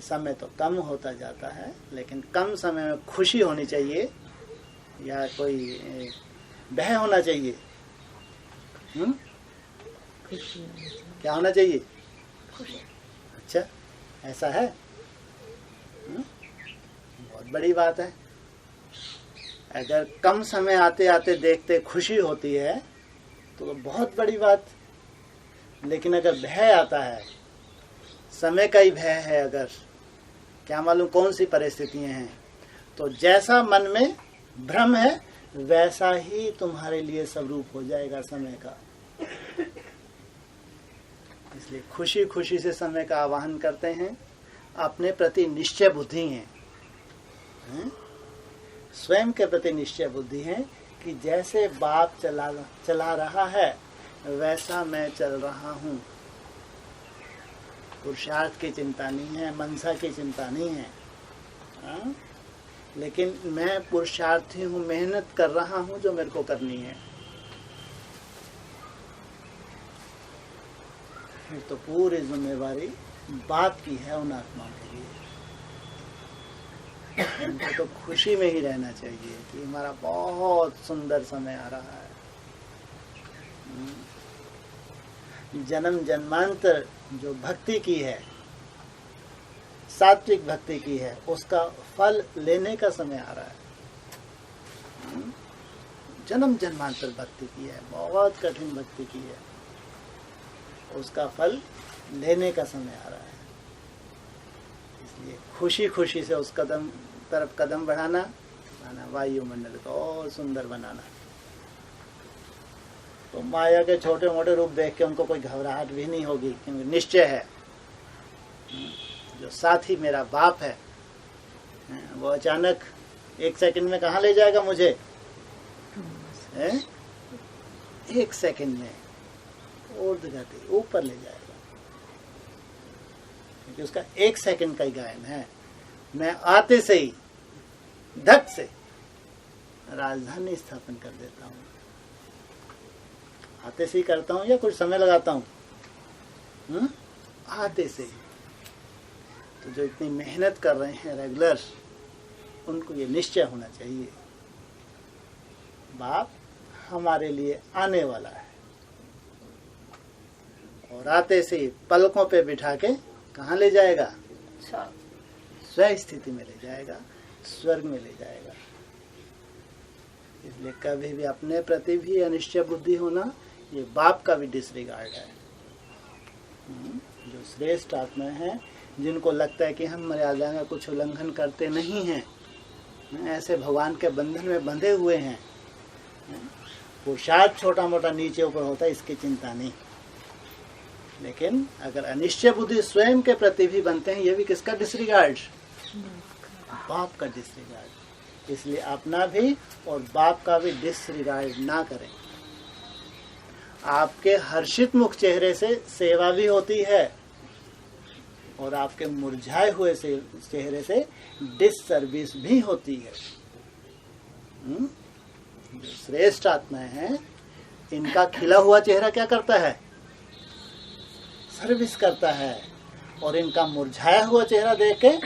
समय तो कम होता जाता है, लेकिन कम समय में खुशी होनी चाहिए या कोई भय होना चाहिए? क्या होना चाहिए? अच्छा, ऐसा है? बहुत बड़ी बात है। अगर कम समय आते आते देखते खुशी होती है तो बहुत बड़ी बात। लेकिन अगर भय आता है, समय का ही भय है, अगर क्या मालूम कौन सी परिस्थितियां हैं, तो जैसा मन में भ्रम है वैसा ही तुम्हारे लिए स्वरूप हो जाएगा समय का। इसलिए खुशी खुशी से समय का आवाहन करते हैं। अपने प्रति निश्चय बुद्धि है, स्वयं के प्रति निश्चय बुद्धि है कि जैसे बाप चला रहा है वैसा मैं चल रहा हूँ। पुरुषार्थ की चिंता नहीं है, मनसा की चिंता नहीं है, लेकिन मैं पुरुषार्थी हूँ, मेहनत कर रहा हूँ जो मेरे को करनी है। फिर तो पूरी जिम्मेवारी बाप की है उन आत्माओं के लिए। उनको तो खुशी में ही रहना चाहिए कि हमारा बहुत सुंदर समय आ रहा है। जन्म जन्मांतर जो भक्ति की है, सात्विक भक्ति की है, उसका फल लेने का समय आ रहा है। जन्म जन्मांतर भक्ति की है, बहुत कठिन भक्ति की है, उसका फल लेने का समय आ रहा है। इसलिए खुशी खुशी से उस तरफ कदम बढ़ाना, वायुमंडल को और सुंदर बनाना। तो माया के छोटे मोटे रूप देख के उनको कोई घबराहट भी नहीं होगी, क्योंकि निश्चय है जो साथी मेरा बाप है वो अचानक एक सेकंड में कहाँ ले जाएगा मुझे? एक सेकंड में ऊर्ध्वगति ऊपर ले जाएगा, क्योंकि उसका एक सेकंड का ही गायन है। मैं आते से ही धक से राजधानी स्थापन कर देता हूँ। आते से ही करता हूँ या कुछ समय लगाता हूँ? आते से ही। तो जो इतनी मेहनत कर रहे हैं रेगुलर, उनको ये निश्चय होना चाहिए बाप हमारे लिए आने वाला है, और आते से ही पलकों पे बिठा के कहाँ ले जाएगा? स्व स्थिति में ले जाएगा, स्वर्ग में ले जाएगा। इसलिए कभी भी अपने प्रति भी अनिश्चय बुद्धि होना, ये बाप का भी डिसरिगार्ड है। जो श्रेष्ठ आत्मा है, जिनको लगता है कि हम मर्यादा का कुछ उल्लंघन करते नहीं हैं, ऐसे भगवान के बंधन में बंधे हुए हैं, पुरुषार्थ छोटा मोटा नीचे ऊपर होता है, इसकी चिंता नहीं। लेकिन अगर अनिश्चय बुद्धि स्वयं के प्रति भी बनते हैं, ये भी किसका डिसरिगार्ड? बाप का डिसरिगार्ड। इसलिए अपना भी और बाप का भी डिसरिगार्ड ना करें। आपके हर्षित मुख चेहरे से सेवा भी होती है, और आपके मुरझाए हुए से चेहरे से डिससर्विस भी होती है। जो श्रेष्ठ आत्माएं हैं, इनका खिला हुआ चेहरा क्या करता है? सर्विस करता है, और इनका मुरझाया हुआ चेहरा देख के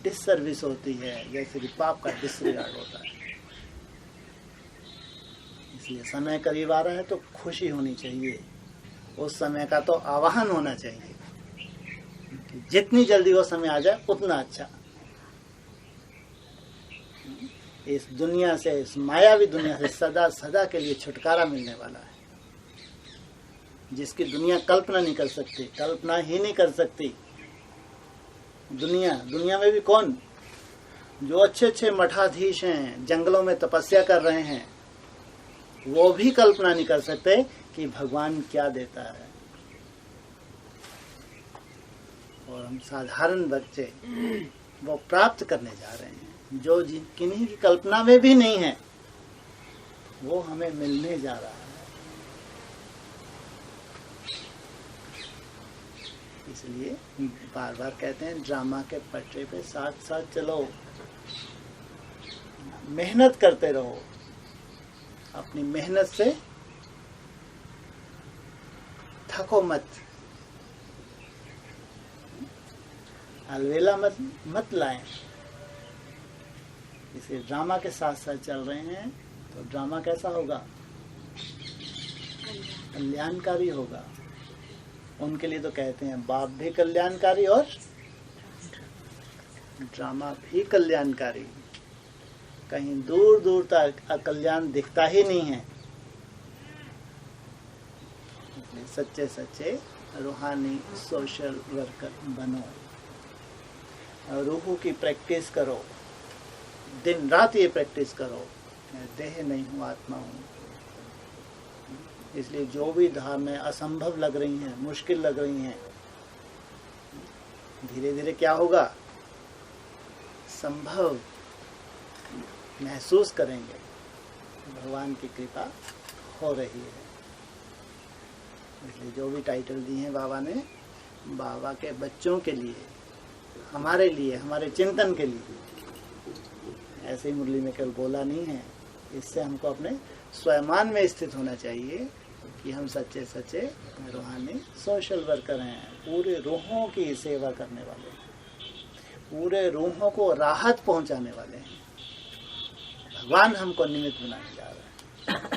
डिससर्विस होती है, जैसे कि पाप का डिसरिगार्ड होता है। इसलिए समय करीब आ रहा है तो खुशी होनी चाहिए, उस समय का तो आवाहन होना चाहिए कि जितनी जल्दी वो समय आ जाए उतना अच्छा। इस दुनिया से, इस मायावी दुनिया से सदा सदा के लिए छुटकारा मिलने वाला है, जिसकी दुनिया कल्पना नहीं कर सकती, कल्पना ही नहीं कर सकती। दुनिया में भी कौन? जो अच्छे अच्छे मठाधीश हैं, जंगलों में तपस्या कर रहे हैं, वो भी कल्पना नहीं कर सकते कि भगवान क्या देता है। और हम साधारण बच्चे वो प्राप्त करने जा रहे हैं, जो किन्हीं की कल्पना में भी नहीं है, वो हमें मिलने जा रहा है। इसलिए बार बार कहते हैं, ड्रामा के पटरे पे साथ साथ चलो, मेहनत करते रहो। अपनी मेहनत से थको मत। अलवेला मत लाएं। इसे ड्रामा के साथ साथ चल रहे हैं तो ड्रामा कैसा होगा? कल्याणकारी होगा। उनके लिए तो कहते हैं बाप भी कल्याणकारी और ड्रामा भी कल्याणकारी। कहीं दूर दूर तक अकल्याण दिखता ही नहीं है। इसलिए सच्चे सच्चे रूहानी सोशल वर्कर बनो, रूह की प्रैक्टिस करो, दिन रात ये प्रैक्टिस करो। मैं देह नहीं हूँ, आत्मा हूँ। इसलिए जो भी धारणाएं असंभव लग रही हैं, मुश्किल लग रही हैं, धीरे धीरे क्या होगा? संभव महसूस करेंगे। भगवान की कृपा हो रही है। इसलिए जो भी टाइटल दिए हैं बाबा ने, बाबा के बच्चों के लिए, हमारे लिए, हमारे चिंतन के लिए। ऐसे ही मुरली में केवल बोला नहीं है। इससे हमको अपने स्वयमान में स्थित होना चाहिए कि हम सच्चे सच्चे रूहानी सोशल वर्कर हैं। पूरे रूहों की सेवा करने वाले हैं, पूरे रूहों को राहत पहुंचाने वाले हैं। भगवान हमको निमित्त बनाने जा रहे हैं।